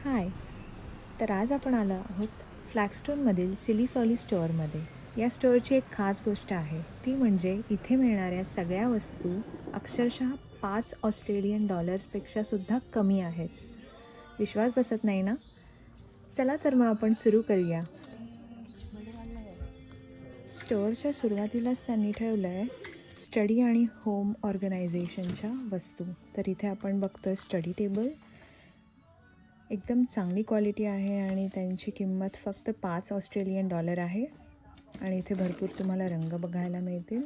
हाय. तर आज आपण आलो आहोत फ्लॅगस्टोनमधील सिली सॉली स्टोअरमध्ये. या स्टोअरची एक खास गोष्ट आहे, ती म्हणजे इथे मिळणाऱ्या सगळ्या वस्तू अक्षरशः $5 सुद्धा कमी आहेत. विश्वास बसत नाही ना? चला तर मग आपण सुरू करूया. स्टोअरच्या सुरुवातीलाच त्यांनी ठेवलं आहे स्टडी आणि होम ऑर्गनायझेशनच्या वस्तू. तर इथे आपण बघतोय स्टडी टेबल. एकदम चांगली क्वालिटी आहे आणि त्यांची किंमत फक्त $5 आहे. आणि इथे भरपूर तुम्हाला रंग बघायला मिळतील.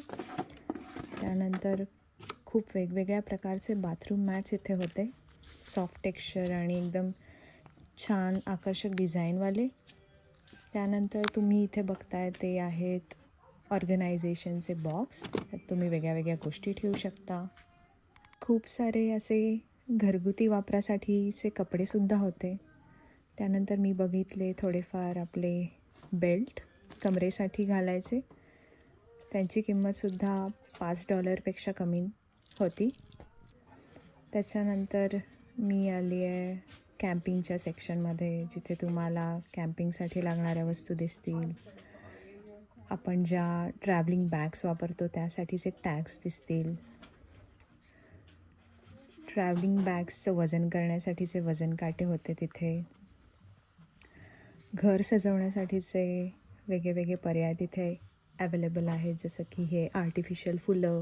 त्यानंतर खूप वेगवेगळ्या प्रकारचे बाथरूम मॅट्स इथे होते, सॉफ्ट टेक्स्चर आणि एकदम छान आकर्षक डिझाईनवाले. त्यानंतर तुम्ही इथे बघताय ते आहेत ऑर्गनायझेशनचे बॉक्स. त्यात तुम्ही वेगळ्या वेगळ्या गोष्टी ठेवू शकता. खूप सारे असे घरगुती वापरासाठीचे कपडेसुद्धा होते. त्यानंतर मी बघितले थोडेफार आपले बेल्ट कमरेसाठी घालायचे. त्यांची किंमतसुद्धा $5 कमी होती. त्याच्यानंतर मी आली आहे कॅम्पिंगच्या सेक्शनमध्ये, जिथे तुम्हाला कॅम्पिंगसाठी लागणाऱ्या वस्तू दिसतील. आपण ज्या ट्रॅव्हलिंग बॅग्स वापरतो त्यासाठीचे टॅग्स दिसतील. ट्रॅव्हलिंग बॅग्सचं वजन करण्यासाठीचे वजन काटे होते तिथे. घर सजवण्यासाठीचे वेगळे वेगळे पर्याय तिथे अवेलेबल आहेत, जसं की हे आर्टिफिशियल फुलं.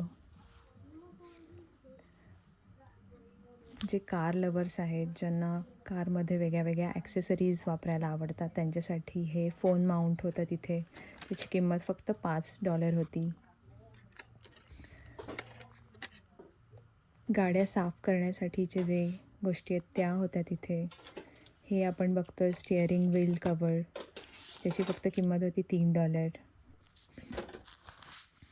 जे कार लवर्स आहेत, ज्यांना कारमध्ये वेगळ्या वेगळ्या ॲक्सेसरीज वापरायला आवडतात, त्यांच्यासाठी हे फोन माउंट होतं तिथे. त्याची किंमत फक्त $5 होती. गाड्या साफ करण्यासाठीचे जे गोष्टी आहेत त्या होत्या तिथे. हे आपण बघतोय स्टिअरिंग व्हील कवर, त्याची फक्त किंमत होती $3.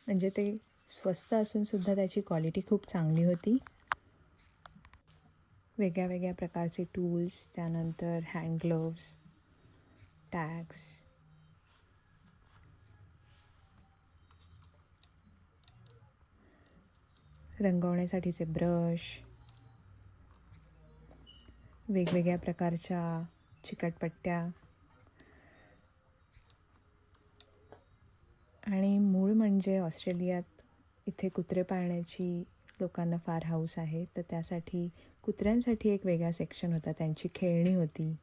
म्हणजे ते स्वस्त असूनसुद्धा त्याची क्वालिटी खूप चांगली होती. वेगळ्या वेगळ्या प्रकारचे टूल्स, त्यानंतर हँड ग्लोव्स, टॅग्स, रंगवण्यासाठीचे ब्रश, वेगवेगळ्या प्रकारच्या चिकटपट्ट्या. आणि मूळ म्हणजे ऑस्ट्रेलियात इथे कुत्रे पाळण्याची लोकांना फार हौस आहे, तर त्यासाठी कुत्र्यांसाठी एक वेगळा सेक्शन होता, त्यांची खेळणी होती.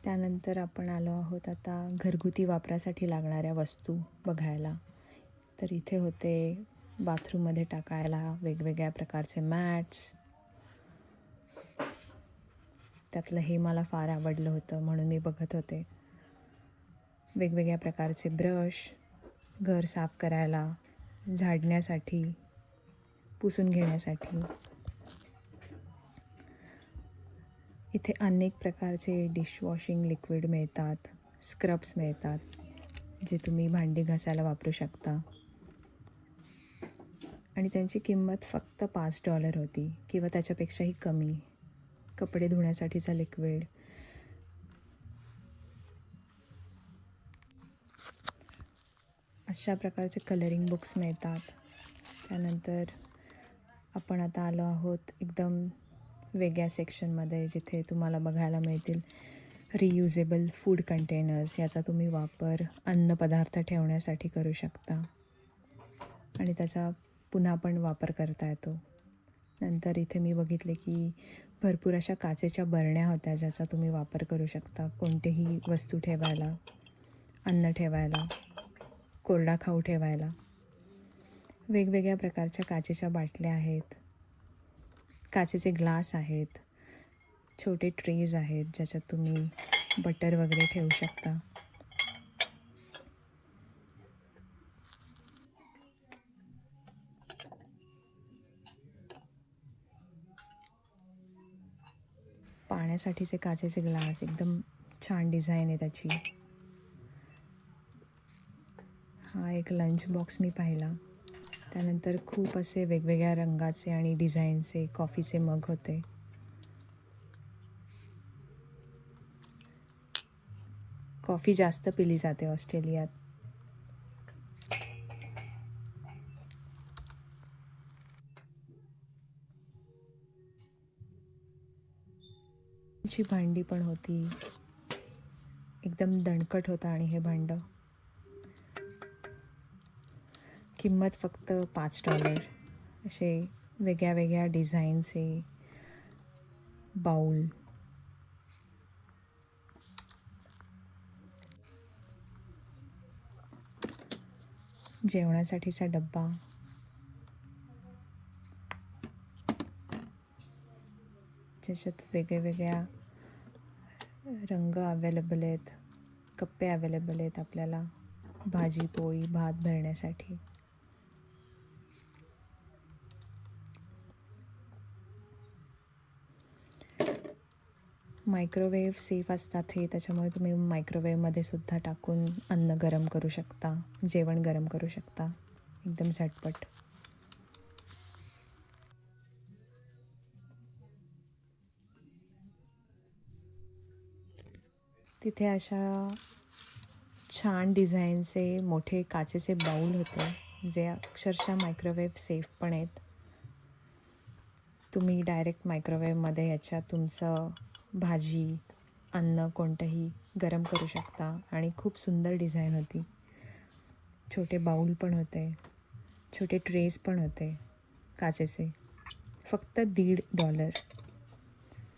त्यानंतर आपण आलो आहोत आता घरगुती वापरासाठी लागणाऱ्या वस्तू बघायला. तर इथे होते बाथरूममध्ये टाकायला वेगवेगळ्या प्रकारचे मॅट्स. त्यातलं हे मला फार आवडलं होतं म्हणून मी बघत होते. वेगवेगळ्या प्रकारचे ब्रश, घर साफ करायला, झाडण्यासाठी, पुसून घेण्यासाठी. इथे अनेक प्रकारचे डिशवॉशिंग लिक्विड मिळतात, स्क्रब्स मिळतात, जे तुम्ही भांडी घासायला वापरू शकता. आणि त्यांची किंमत फक्त $5 होती किंवा त्याच्यापेक्षाही कमी. कपडे धुण्यासाठीचा लिक्विड. अशा प्रकारचे कलरिंग बुक्स मिळतात. त्यानंतर आपण आता आलो आहोत एकदम वेगळ्या सेक्शनमध्ये, जिथे तुम्हाला बघायला मिळतील रियुजेबल फूड कंटेनर्स. याचा तुम्ही वापर अन्नपदार्थ ठेवण्यासाठी करू शकता आणि त्याचा पुन्हा पण वापर करता येतो. नंतर इथे मी बघितले की भरपूर अशा काचेच्या बरण्या होत्या, ज्याचा तुम्ही वापर करू शकता कोणतेही वस्तू ठेवायला, अन्न ठेवायला, कोरडा खाऊ ठेवायला. वेगवेगळ्या प्रकारच्या काचेच्या बाटल्या आहेत, काचेचे ग्लास आहेत, छोटे ट्रेज आहेत, ज्याच्यात तुम्ही बटर वगैरे ठेवू शकता. पाण्यासाठीचे काचेचे ग्लास, एकदम छान डिझाईन आहे त्याची. हा एक लंच बॉक्स मी पाहिला. त्यानंतर खूप असे वेगवेगळ्या रंगाचे आणि डिझाईनचे कॉफीचे मग होते. कॉफी जास्त पिली जाते ऑस्ट्रेलियात. ची भांडी पण होती, एकदम दणकट होता. आणि हे भांडं किंमत फक्त $5. असे वेगळ्या वेगळ्या डिझाईनचे बाऊल, जेवणासाठीचा डब्बा, ज्याच्यात वेगळ्या रंग अवेलेबल आहेत, कप्पे अवेलेबल आहेत आपल्याला भाजी पोळी भात भरण्यासाठी. मायक्रोवेव्ह सेफ असतात हे, त्याच्यामुळे तुम्ही मायक्रोवेव्हमध्ये सुद्धा टाकून अन्न गरम करू शकता, जेवण गरम करू शकता एकदम झटपट. तिथे अशा छान डिझाईनचे मोठे काचेचे बाऊल होते, जे अक्षरशः मायक्रोवेव्ह सेफ पण आहेत. तुम्ही डायरेक्ट मायक्रोवेव्हमध्ये याच्यात तुमचं भाजी अन्न कोणतंही गरम करू शकता. आणि खूप सुंदर डिझाईन होती. छोटे बाऊल पण होते, छोटे ट्रेस पण होते काचेचे, फक्त $1.50.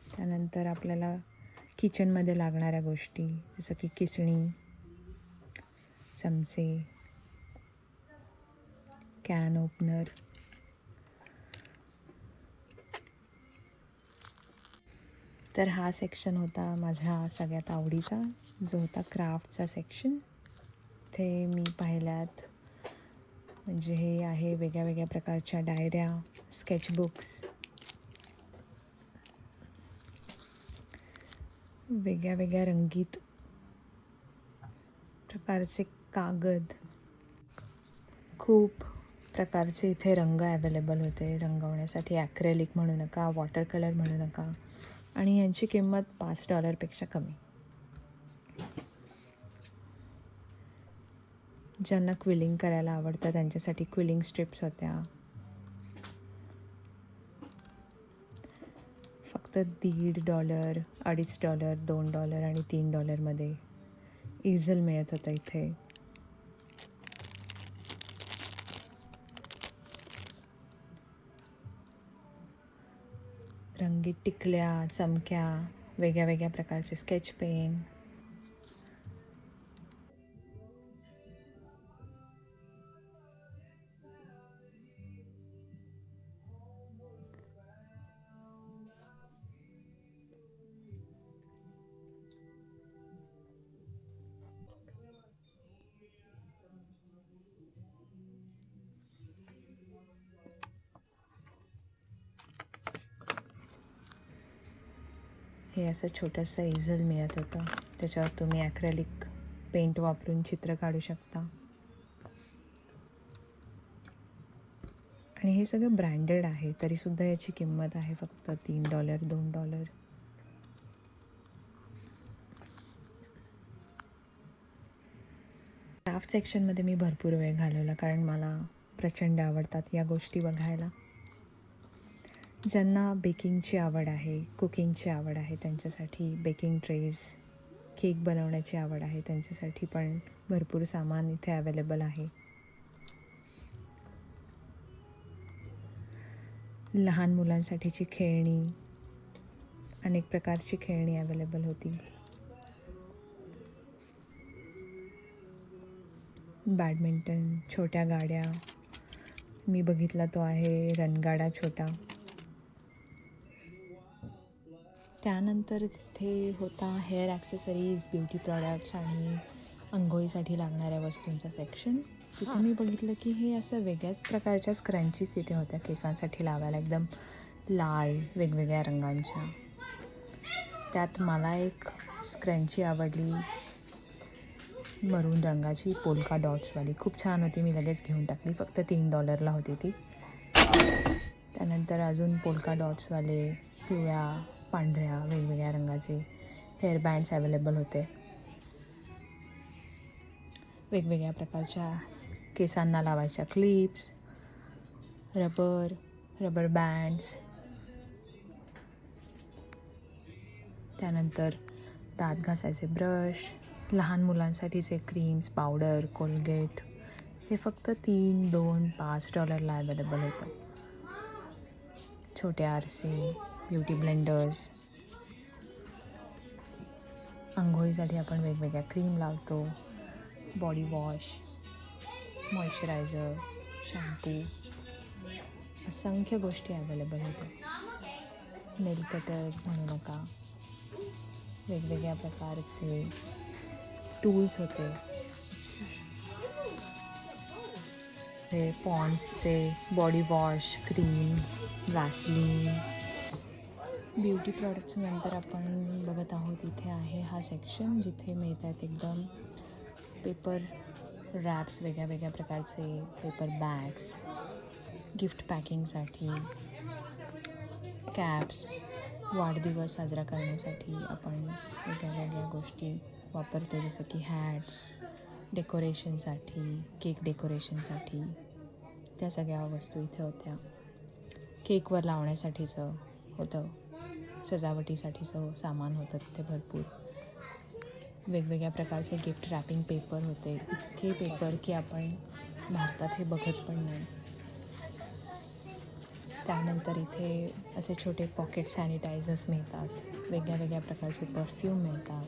त्यानंतर आपल्याला किचनमध्ये लागणाऱ्या गोष्टी जसं की किसणी, चमचे, कॅन ओपनर. तर हा सेक्शन होता माझ्या सगळ्यात आवडीचा, जो होता क्राफ्टचा सेक्शन. ते मी पाहिल्यात म्हणजे हे आहे वेगळ्या वेगळ्या प्रकारच्या डायऱ्या, स्केचबुक्स, वेगळ्या वेगळ्या रंगीत प्रकारचे कागद, खूप प्रकारचे इथे रंग अवेलेबल होते रंगवण्यासाठी. ॲक्रेलिक म्हणू नका, वॉटर कलर म्हणू नका. आणि यांची किंमत $5 कमी. ज्यांना क्विलिंग करायला आवडतं त्यांच्यासाठी क्विलिंग स्ट्रिप्स होत्या. फक्त $1.50, $2.50, $2 आणि $3 इझल मिळत होतं इथे. रंगीत टिकल्या, चमक्या, वेगळ्या वेगळ्या प्रकारचे स्केच पेन. हे असं छोटंसं इझल मिळत होतं, त्याच्यावर तुम्ही ॲक्रेलिक पेंट वापरून चित्र काढू शकता. आणि हे सगळं ब्रँडेड आहे, तरीसुद्धा याची किंमत आहे फक्त $3, $2. क्राफ्ट सेक्शनमध्ये मी भरपूर वेळ घालवला, कारण मला प्रचंड आवडतात या गोष्टी बघायला. ज्यांना बेकिंगची आवड आहे, कुकिंगची आवड आहे, त्यांच्यासाठी बेकिंग ट्रेज, केक बनवण्याची आवड आहे, त्यांच्यासाठी पण भरपूर सामान इथे अवेलेबल आहे. लहान मुलांसाठीची खेळणी, अनेक प्रकारची खेळणी अवेलेबल होती. बॅडमिंटन, छोट्या गाड्या, मी बघितला तो आहे रणगाडा छोटा. त्यानंतर तिथे होता हेअर ॲक्सेसरीज, ब्युटी प्रॉडक्ट्स आणि अंघोळीसाठी लागणाऱ्या वस्तूंचा सेक्शन. तिथे मी बघितलं की हे असं वेगळ्याच प्रकारच्या स्क्रंचीज तिथे होत्या केसांसाठी लावायला, एकदम लाल वेगवेगळ्या रंगांच्या. त्यात मला एक स्क्रंची आवडली मरून रंगाची, पोल्का डॉट्सवाली, खूप छान होती. मी लगेच घेऊन टाकली, फक्त $3 होती ती. त्यानंतर अजून पोल्का डॉट्सवाले पिवळ्या पांढऱ्या वेगवेगळ्या रंगाचे हेअर बँड्स अवेलेबल होते. वेगवेगळ्या प्रकारच्या केसांना लावायच्या क्लिप्स, रबर बँड्स, त्यानंतर दात घासायचे ब्रश, लहान मुलांसाठीचे क्रीम्स, पावडर, कोलगेट हे फक्त $3, $2, $5 अवेलेबल होतं. छोटे आरसे, ब्युटी ब्लेंडर्स, आंघोळीसाठी आपण वेगवेगळ्या क्रीम लावतो, बॉडी वॉश, मॉइश्चरायझर, शॅम्पू, असंख्य गोष्टी अवेलेबल होत्या. नेल कटर म्हणू नका, वेगवेगळ्या प्रकारचे टूल्स होते. हे पॉन्ड्सचे body wash, cream, Vaseline. Beauty products नंतर आपण बघत आहोत, इथे आहे हा सेक्शन जिथे मिळत आहेत एकदम पेपर रॅप्स, वेगळ्या वेगळ्या प्रकारचे पेपर बॅग्स, गिफ्ट पॅकिंगसाठी, कॅप्स, वाढदिवस साजरा करण्यासाठी आपण वेगळ्या वेगळ्या गोष्टी वापरतो, जसं की हॅट्स, डेकोरेशनसाठी, केक डेकोरेशनसाठी, त्या सगळ्या वस्तू इथे होत्या. केकवर लावण्यासाठीचं होतं, सजावटीसाठीचं सामान होतं तिथे भरपूर. वेगवेगळ्या प्रकारचे गिफ्ट रॅपिंग पेपर होते, इतके पेपर की आपण भारतात हे बघत पण नाही. त्यानंतर इथे असे छोटे पॉकेट सॅनिटायझर्स मिळतात, वेगळ्या वेगळ्या प्रकारचे परफ्यूम मिळतात.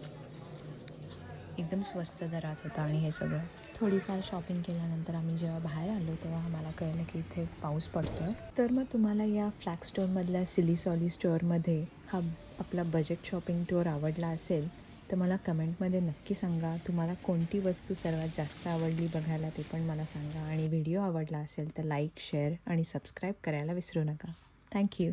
एकदम स्वस्त दरात होतं. आणि हे सगळं थोडीफार शॉपिंग केल्यानंतर आम्ही जेव्हा बाहेर आलो तेव्हा आम्हाला कळलं की इथे पाऊस पडतो आहे. तर मग तुम्हाला या फ्लॅग स्टोअरमधल्या सिली सॉली स्टोअरमध्ये हा आपला बजेट शॉपिंग टूर आवडला असेल तर मला कमेंटमध्ये नक्की सांगा. तुम्हाला कोणती वस्तू सर्वात जास्त आवडली बघायला ते पण मला सांगा. आणि व्हिडिओ आवडला असेल तर लाईक, शेअर आणि सबस्क्राईब करायला विसरू नका. थँक्यू.